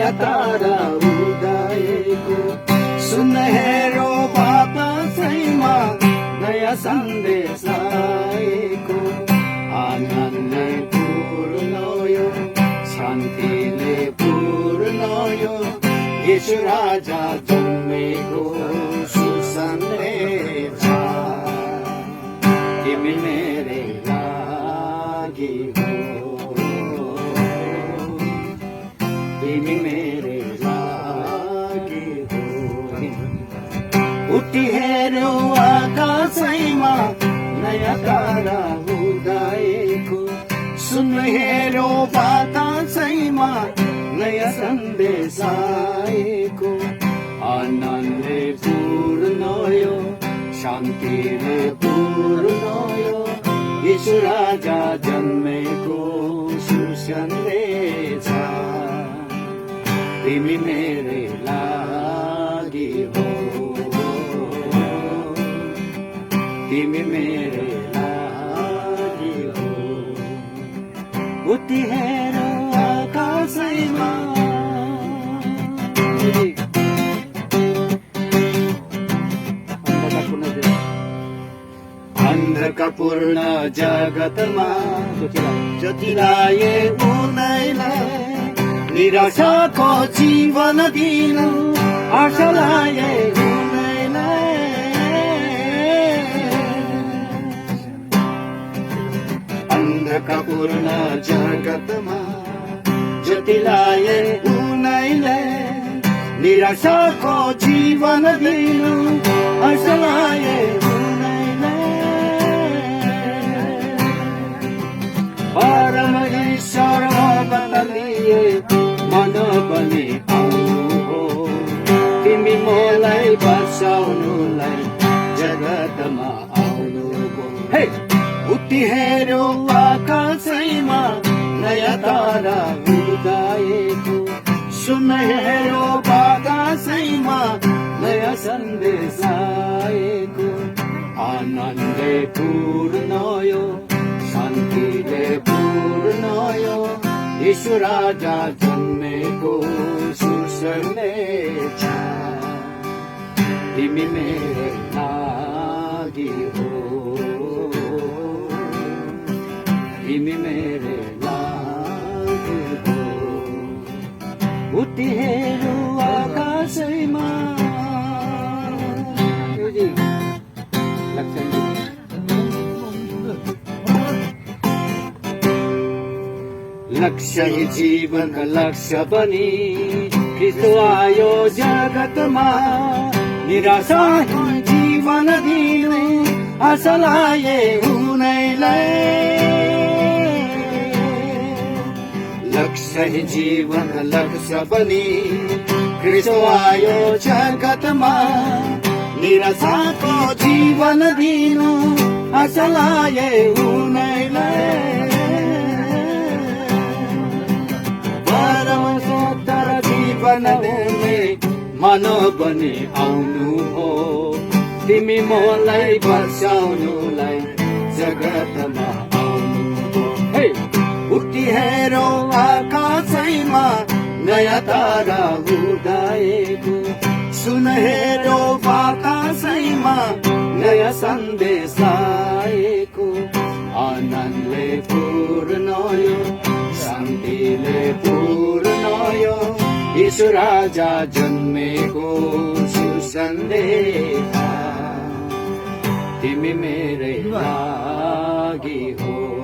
नयाँ तारा उदाएको सुनहेरो बातासैमा नयाँ सन्देश आएको आनन्दले पूर्ण यो शान्तिले पूर्ण यो येशू राजा जन्मेको सुसन्देश तिमी मेरै लागि हो तिमी मेरै लागि हो उठी हेर्यो आकाशैमा नयाँ तारा उदाएको सुन हेर्यो बातासैमा नयाँ सन्देश आएको आनन्दले पूर्ण यो शान्तिले पूर्ण यो येशू राजा जन्मेको सुसन्देश तिमी मेरै लागि हो तिमी मेरै लागि हो उति हेर आकाशैमा अन्धकापूर्ण जगतमा जतिलाई उनैलाई निराशाको जीवन दिनु आशालाई उनैलाई अन्धकापूर्ण जगतमा जतिलाई उनैलाई निराशाको जीवन दिनु आशालाई परमेश्वर बदलिए मन बने आउनु हो तिमी मलाई बचाउनुलाई जगतमा आउनु हो हे उति हेर्यो आकाशैमा नयाँ तारा उदाएको सुन हेर्यो बातासैमा नयाँ सन्देश आएको आनन्दले पूर्ण यो शान्तिले पूर्ण यो येशू राजा जन्मेको सुसन्देश तिमी मेरै लागि हो तिमी मेरै लागि हो उति हेर्यो आकाशैमा लक्ष्य जीवन लक्ष्य बनी ख्रिस्तो आयो जगतमा निराशा जीवन दिने आशा लाए उनैलाई लक्ष्य जीवन लक्ष्य बनी ख्रिस्तो आयो जगतमा निराशाको जीवन दिनु आशा लाए उनैलाई मन बने आउनु हो तिमी मलाई बचाउनुलाई जगतमा आउनु हो हे उठी हेर्यो आकाशैमा नयाँ तारा उदाएको सुन हेर्यो बातासैमा नयाँ सन्देश आएको आनन्दले पूर्ण यो शान्तिले पूर्ण यो येशू राजा जन्मेको सुसन्देश तिमी मेरै लागि हो